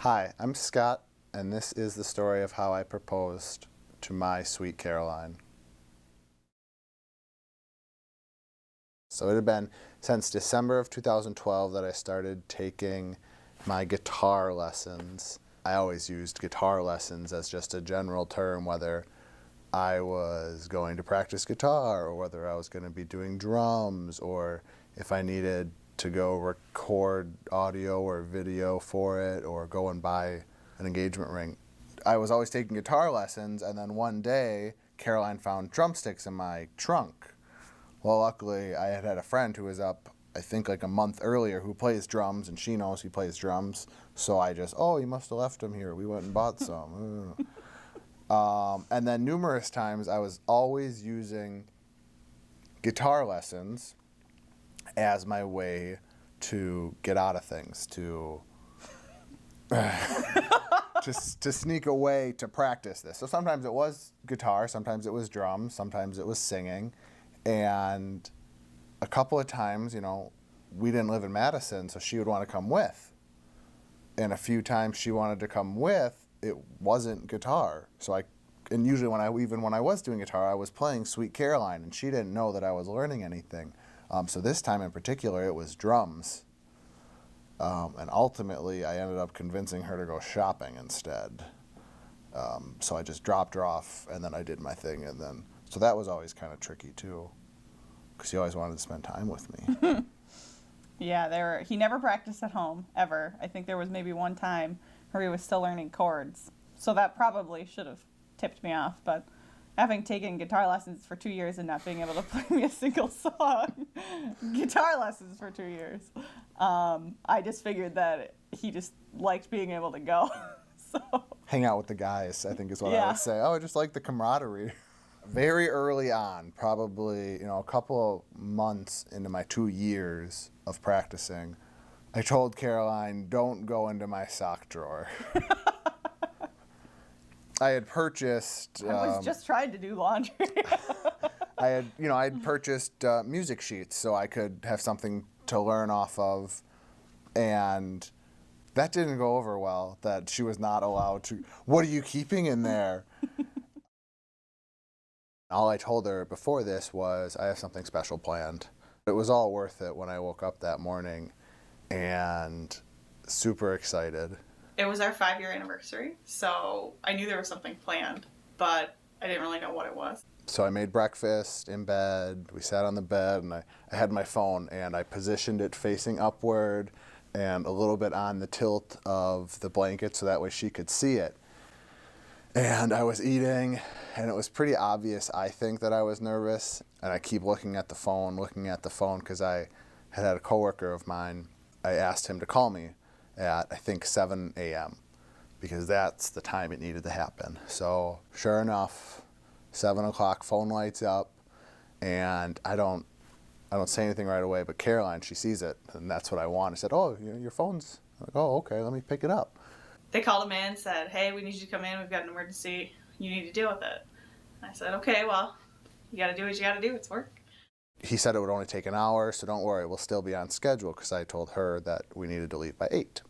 Hi, I'm Scott, and this is the story of how I proposed to my sweet Caroline. So it had been since December of 2012 that I started taking my guitar lessons. I always used guitar lessons as just a general term, whether I was going to practice guitar or whether I was going to be doing drums or if I needed to go record audio or video for it or go and buy an engagement ring. I was always taking guitar lessons, and then one day Caroline found drumsticks in my trunk. Well, luckily I had a friend who was up, I think like a month earlier, who plays drums, and she knows he plays drums. So I just, oh, he must have left them here. We went and bought some. And then numerous times I was always using guitar lessons as my way to get out of things, to to sneak away to practice this. So sometimes it was guitar, sometimes it was drums, sometimes it was singing. And a couple of times, we didn't live in Madison, so she would want to come with. And a few times she wanted to come with, it wasn't guitar. And usually when I was doing guitar, I was playing Sweet Caroline, and she didn't know that I was learning anything. So this time in particular, it was drums. And ultimately, I ended up convincing her to go shopping instead. So I just dropped her off, and then I did my thing. So that was always kind of tricky, too, because he always wanted to spend time with me. Yeah, he never practiced at home, ever. I think there was maybe one time where he was still learning chords. So that probably should have tipped me off, but having taken guitar lessons for 2 years and not being able to play me a single song, guitar lessons for 2 years, I just figured that he just liked being able to go. So Hang out with the guys, I think is what I Yeah. would say. Oh, I just like the camaraderie. Very early on, probably a couple of months into my 2 years of practicing, I told Caroline, don't go into my sock drawer. I had purchased. I was just trying to do laundry. I'd purchased music sheets so I could have something to learn off of, and that didn't go over well. That she was not allowed to. What are you keeping in there? All I told her before this was I have something special planned. It was all worth it when I woke up that morning, and super excited. It was our 5-year anniversary, so I knew there was something planned, but I didn't really know what it was. So I made breakfast in bed, we sat on the bed, and I had my phone, and I positioned it facing upward and a little bit on the tilt of the blanket so that way she could see it. And I was eating, and it was pretty obvious, I think, that I was nervous. And I keep looking at the phone, because I had a coworker of mine, I asked him to call me at, I think, 7 a.m. because that's the time it needed to happen. So sure enough, 7 o'clock, phone lights up, and I don't say anything right away, but Caroline, she sees it, and that's what I want. I said, oh, your phone's, I'm like, oh, okay, let me pick it up. They called him in and said, hey, we need you to come in, we've got an emergency, you need to deal with it. And I said, okay, well, you gotta do what you gotta do, it's work. He said it would only take an hour, so don't worry, we'll still be on schedule, because I told her that we needed to leave by 8.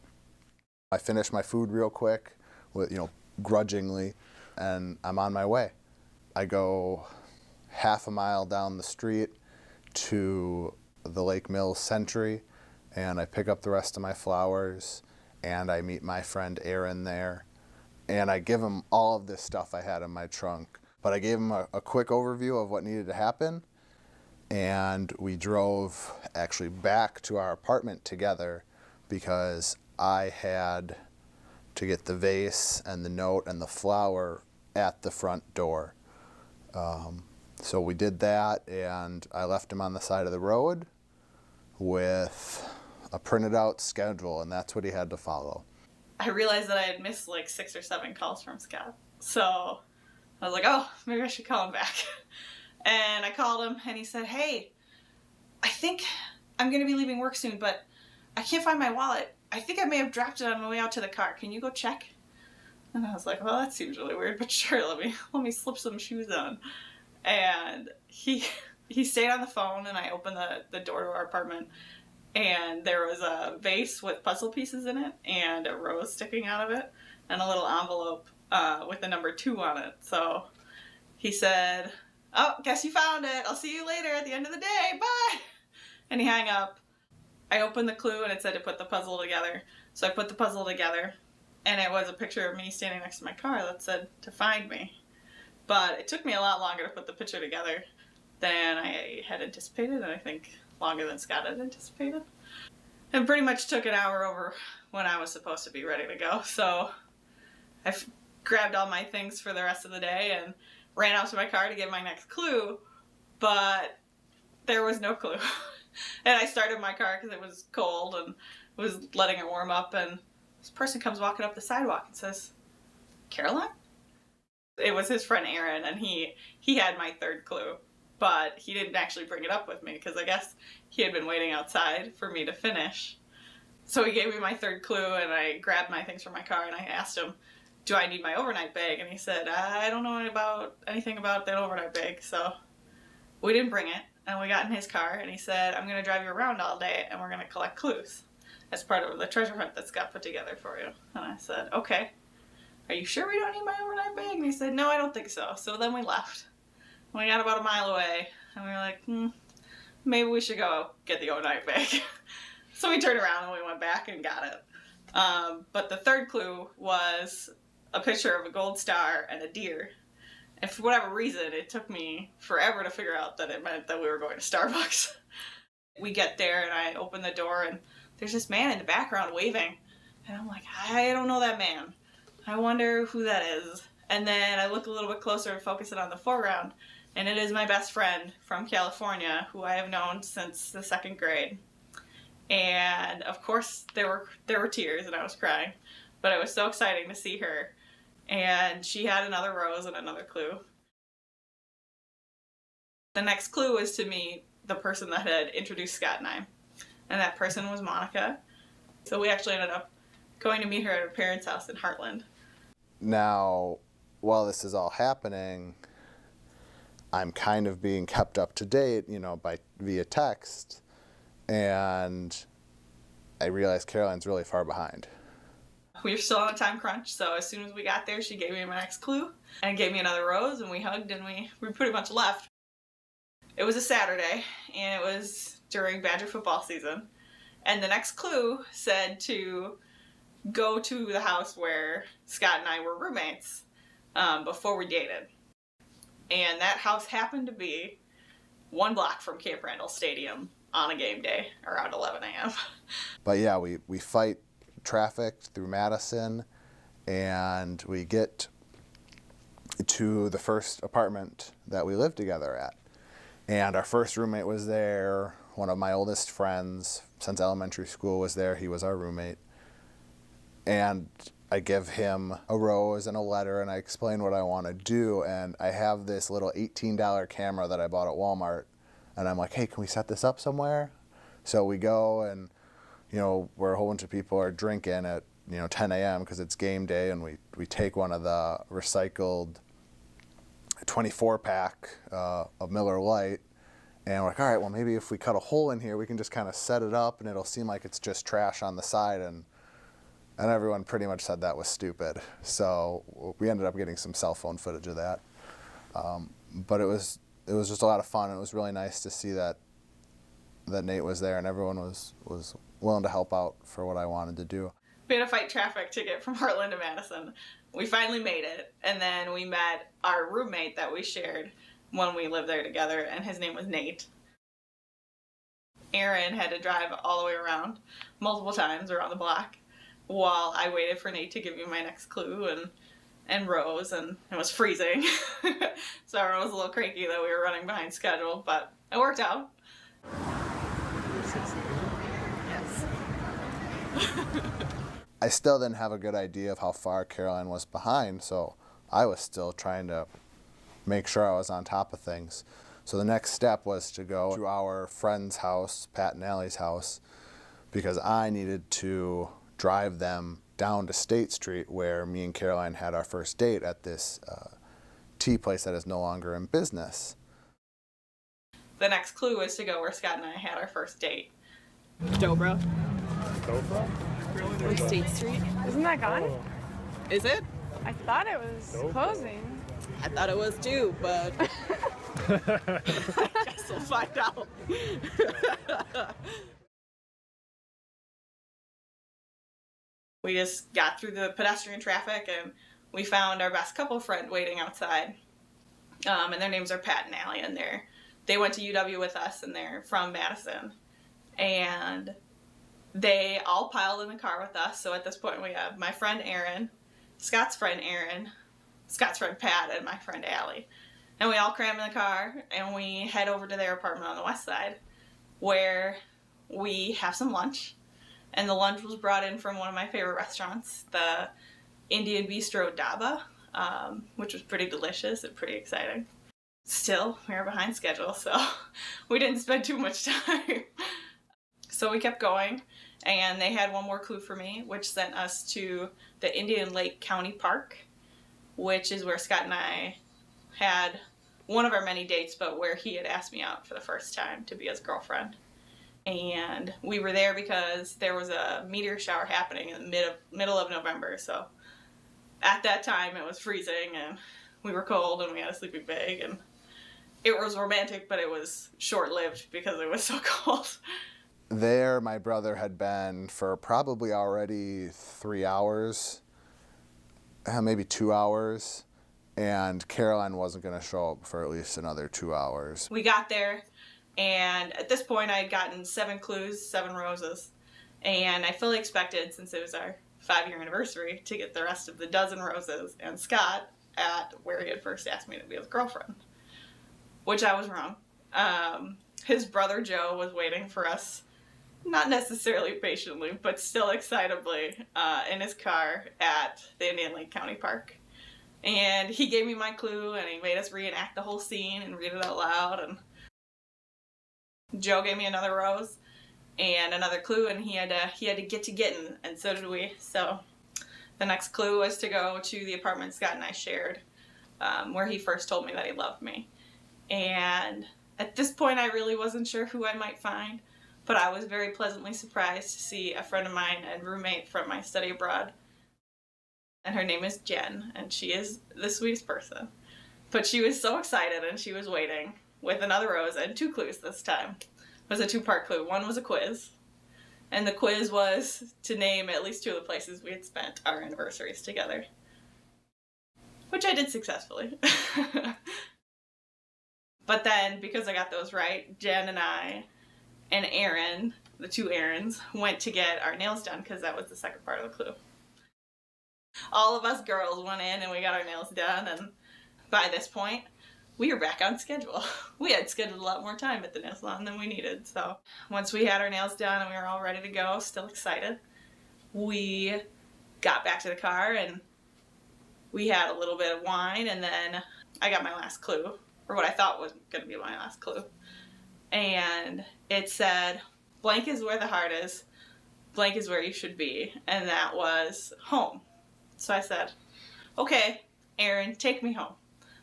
I finished my food real quick, grudgingly, and I'm on my way. I go half a mile down the street to the Lake Mills Sentry, and I pick up the rest of my flowers, and I meet my friend Aaron there, and I give him all of this stuff I had in my trunk. But I gave him a quick overview of what needed to happen, and we drove actually back to our apartment together because I had to get the vase and the note and the flower at the front door. So we did that, and I left him on the side of the road with a printed out schedule, and that's what he had to follow. I realized that I had missed like 6 or 7 calls from Scott. So I was like, oh, maybe I should call him back. And I called him, and he said, hey, I think I'm going to be leaving work soon, but I can't find my wallet. I think I may have dropped it on my way out to the car. Can you go check? And I was like, well, that seems really weird, but sure, let me slip some shoes on. And he stayed on the phone, and I opened the door to our apartment, and there was a vase with puzzle pieces in it and a rose sticking out of it and a little envelope with the number 2 on it. So he said, "Oh, guess you found it. I'll see you later at the end of the day. Bye." And he hung up. I opened the clue and it said to put the puzzle together. So I put the puzzle together, and it was a picture of me standing next to my car that said to find me. But it took me a lot longer to put the picture together than I had anticipated, and I think longer than Scott had anticipated. It pretty much took an hour over when I was supposed to be ready to go. So I grabbed all my things for the rest of the day and ran out to my car to get my next clue, but there was no clue. And I started my car because it was cold and was letting it warm up, and this person comes walking up the sidewalk and says, "Caroline?" It was his friend Aaron, and he had my 3rd clue, but he didn't actually bring it up with me because I guess he had been waiting outside for me to finish. So he gave me my 3rd clue, and I grabbed my things from my car and I asked him, "Do I need my overnight bag?" And he said, "I don't know anything about that overnight bag." So we didn't bring it, and we got in his car, and he said, "I'm going to drive you around all day and we're going to collect clues as part of the treasure hunt that Scott put together for you." And I said, "Okay. Are you sure we don't need my overnight bag?" And he said, "No, I don't think so." So then we left. We got about a mile away, and we were like, maybe we should go get the overnight bag. So we turned around and we went back and got it. But the 3rd clue was a picture of a gold star and a deer. And for whatever reason, it took me forever to figure out that it meant that we were going to Starbucks. We get there, and I open the door, and there's this man in the background waving. And I'm like, I don't know that man. I wonder who that is. And then I look a little bit closer and focus it on the foreground, and it is my best friend from California, who I have known since the 2nd grade. And of course there were tears and I was crying, but it was so exciting to see her. And she had another rose and another clue. The next clue was to meet the person that had introduced Scott and I, and that person was Monica. So we actually ended up going to meet her at her parents' house in Heartland. Now, while this is all happening, I'm kind of being kept up to date, via text, and I realized Caroline's really far behind. We were still on a time crunch, so as soon as we got there, she gave me my next clue and gave me another rose, and we hugged, and we pretty much left. It was a Saturday, and it was during Badger football season, and the next clue said to go to the house where Scott and I were roommates before we dated. And that house happened to be 1 block from Camp Randall Stadium on a game day around 11 a.m. But yeah, we fight traffic through Madison, and we get to the first apartment that we lived together at. And our first roommate was there. One of my oldest friends since elementary school was there. He was our roommate. And I give him a rose and a letter, and I explain what I want to do. And I have this little $18 camera that I bought at Walmart. And I'm like, "Hey, can we set this up somewhere?" So we go, and, where a whole bunch of people are drinking at, 10 a.m. because it's game day. And we take one of the recycled 24-pack of Miller Lite. And we're like, all right, well, maybe if we cut a hole in here, we can just kind of set it up, and it'll seem like it's just trash on the side. And everyone pretty much said that was stupid. So we ended up getting some cell phone footage of that. But it was just a lot of fun. It was really nice to see that Nate was there, and everyone was willing to help out for what I wanted to do. We had to fight traffic to get from Heartland to Madison. We finally made it, and then we met our roommate that we shared when we lived there together, and his name was Nate. Aaron had to drive all the way around multiple times around the block while I waited for Nate to give me my next clue and rose, and it was freezing. So everyone was a little cranky that we were running behind schedule, but it worked out. Yes. I still didn't have a good idea of how far Caroline was behind, so I was still trying to make sure I was on top of things. So the next step was to go to our friend's house, Pat and Allie's house, because I needed to drive them down to State Street, where me and Caroline had our first date at this tea place that is no longer in business. The next clue was to go where Scott and I had our first date. Dobra Dobra? on State Street. Isn't that gone? Is it? I thought it was closing. I thought it was too, but I guess we'll find out. We just got through the pedestrian traffic and we found our best couple friend waiting outside. And their names are Pat and Allie, and they went to UW with us, and they're from Madison. And they all piled in the car with us. So at this point, we have my friend Aaron, Scott's friend Aaron, Scott's friend Pat, and my friend Allie. And we all cram in the car, and we head over to their apartment on the west side, where we have some lunch. And the lunch was brought in from one of my favorite restaurants, the Indian Bistro Dhaba, which was pretty delicious and pretty exciting. Still, we were behind schedule, so we didn't spend too much time. So we kept going, and they had one more clue for me, which sent us to the Indian Lake County Park, which is where Scott and I had one of our many dates, but where he had asked me out for the first time to be his girlfriend. And we were there because there was a meteor shower happening in the middle of November, so at that time it was freezing and we were cold and we had a sleeping bag, and it was romantic, but it was short-lived because it was so cold. There, my brother had been for probably already 3 hours, maybe 2 hours, and Caroline wasn't going to show up for at least another 2 hours. We got there, and at this point I had gotten 7 clues, 7 roses, and I fully expected, since it was our 5-year anniversary, to get the rest of the dozen roses and Scott at where he had first asked me to be his girlfriend, which I was wrong. His brother Joe was waiting for us, not necessarily patiently, but still excitably, in his car at the Indian Lake County Park. And he gave me my clue, and he made us reenact the whole scene and read it out loud. And Joe gave me another rose and another clue, and he had to get to getting, and so did we. So the next clue was to go to the apartment Scott and I shared, where he first told me that he loved me. And at this point, I really wasn't sure who I might find, but I was very pleasantly surprised to see a friend of mine and roommate from my study abroad. And her name is Jen, and she is the sweetest person. But she was so excited, and she was waiting with another rose and 2 clues this time. It was a 2-part clue. One was a quiz, and the quiz was to name at least 2 of the places we had spent our anniversaries together, which I did successfully. But then, because I got those right, Jen and I and Aaron, the 2 Aarons, went to get our nails done, because that was the second part of the clue. All of us girls went in and we got our nails done, and by this point, we were back on schedule. We had scheduled a lot more time at the nail salon than we needed, so once we had our nails done and we were all ready to go, still excited, we got back to the car and we had a little bit of wine, and then I got my last clue, or what I thought was going to be my last clue, and it said, blank is where the heart is, blank is where you should be, and that was home. So I said, okay, Aaron, take me home.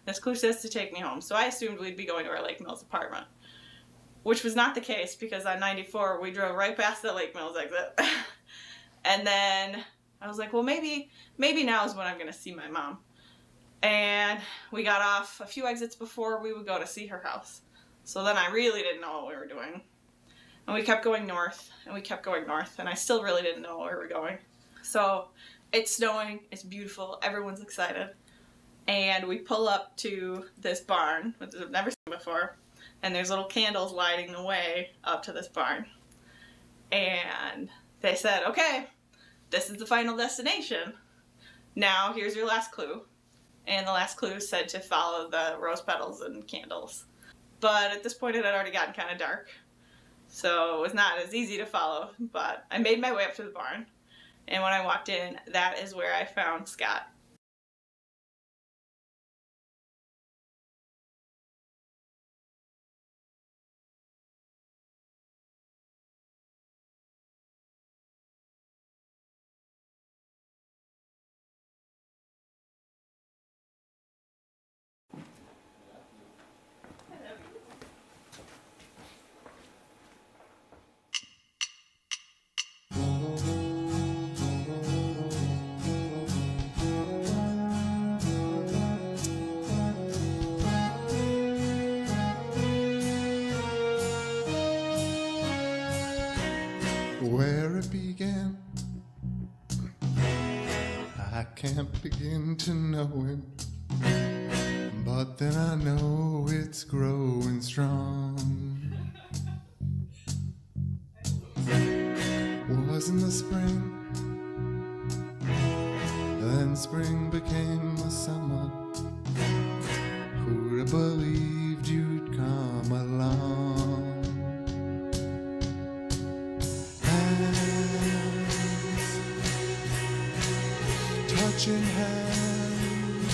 This clue says to take me home. So I assumed we'd be going to our Lake Mills apartment, which was not the case, because on 94 we drove right past the Lake Mills exit. And then I was like, well, maybe now is when I'm going to see my mom. And we got off a few exits before we would go to see her house. So then I really didn't know what we were doing. And we kept going north, and we kept going north, and I still really didn't know where we were going. So it's snowing, it's beautiful, everyone's excited. And we pull up to this barn, which I've never seen before, and there's little candles lighting the way up to this barn. And they said, okay, this is the final destination. Now here's your last clue. And the last clue said to follow the rose petals and candles. But at this point it had already gotten kind of dark, so it was not as easy to follow, but I made my way up to the barn. And when I walked in, that is where I found Scott. can't begin to know it, but then I know it's growing strong. Was in the spring, then spring became the summer. Who'd have believed you'd come along? Hands, touching hands,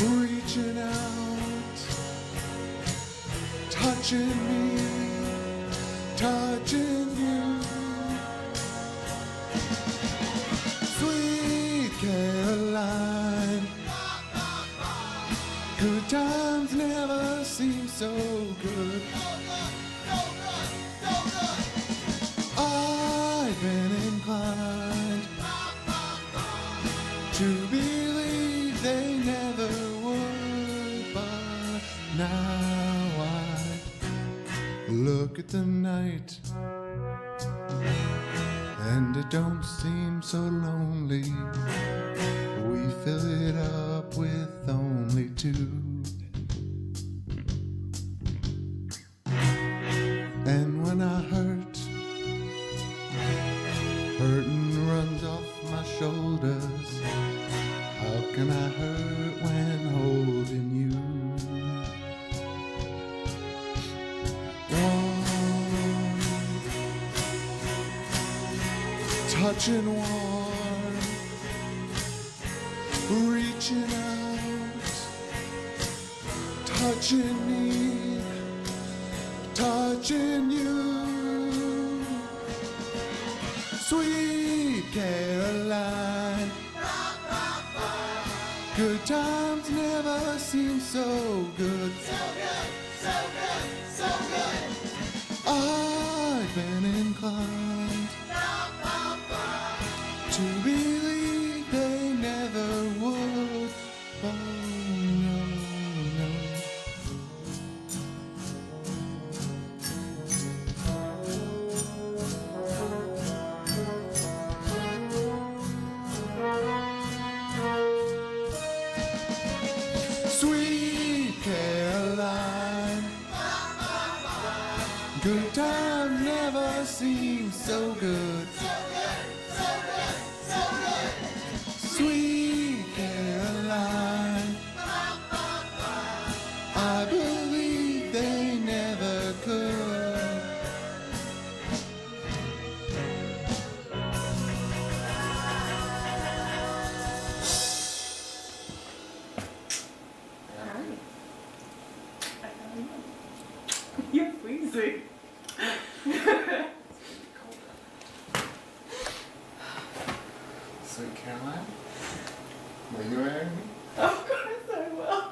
reaching out, touching me, touching you. Sweet Caroline, good times never seem so good. I've been inclined to believe they never would, but now I look at the night and it don't seem so lonely. We fill it up with only two. And when I hurt, hurting runs off my shoulders. How can I hurt when holding you? Warm, touching warm, reaching out, touching me, touching you. Sweet Caroline, good times never seem so good. I've been inclined to believe they never would. Oh no, no. Sweet Caroline, good times never seem so good. Sweet Caroline, I believe they never could. You're freezing. Sweet Caroline, will you marry me? Of course I will.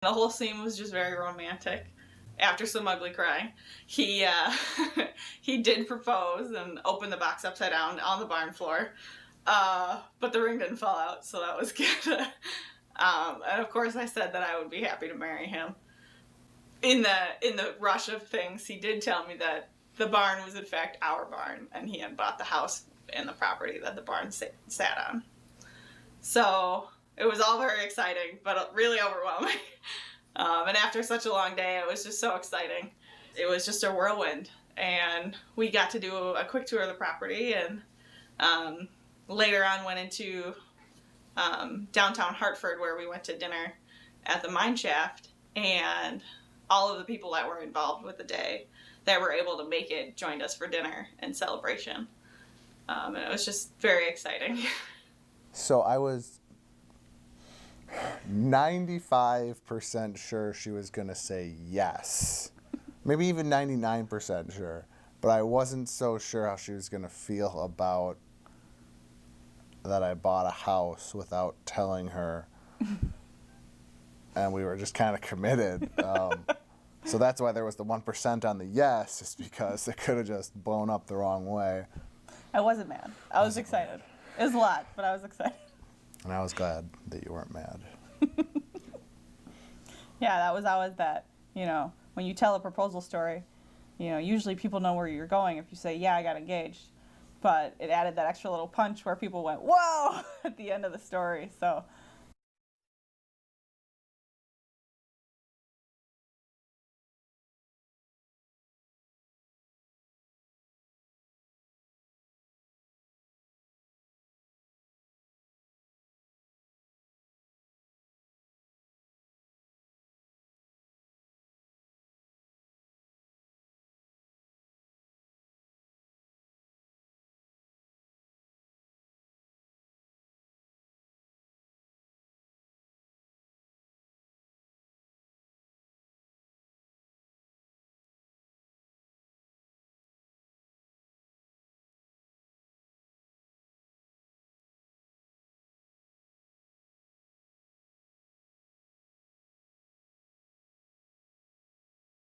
The whole scene was just very romantic. After some ugly crying, he he did propose and open the box upside down on the barn floor, but the ring didn't fall out, so that was good. And of course, I said that I would be happy to marry him. In the rush of things, he did tell me that the barn was in fact our barn, and he had bought the house and the property that the barn sat on. So it was all very exciting, but really overwhelming. And after such a long day, it was just so exciting. It was just a whirlwind. And we got to do a quick tour of the property, and later on went into downtown Hartford, where we went to dinner at the mine shaft, and all of the people that were involved with the day that were able to make it joined us for dinner and celebration. And it was just very exciting. So I was 95% sure she was going to say yes. Maybe even 99% sure. But I wasn't so sure how she was going to feel about that I bought a house without telling her. And we were just kind of committed. So that's why there was the 1% on the yes, is because it could have just blown up the wrong way. I wasn't mad. I was excited. It was a lot, but I was excited. And I was glad that you weren't mad. Yeah, that was always that, when you tell a proposal story, usually people know where you're going if you say, yeah, I got engaged. But it added that extra little punch where people went, whoa, at the end of the story. So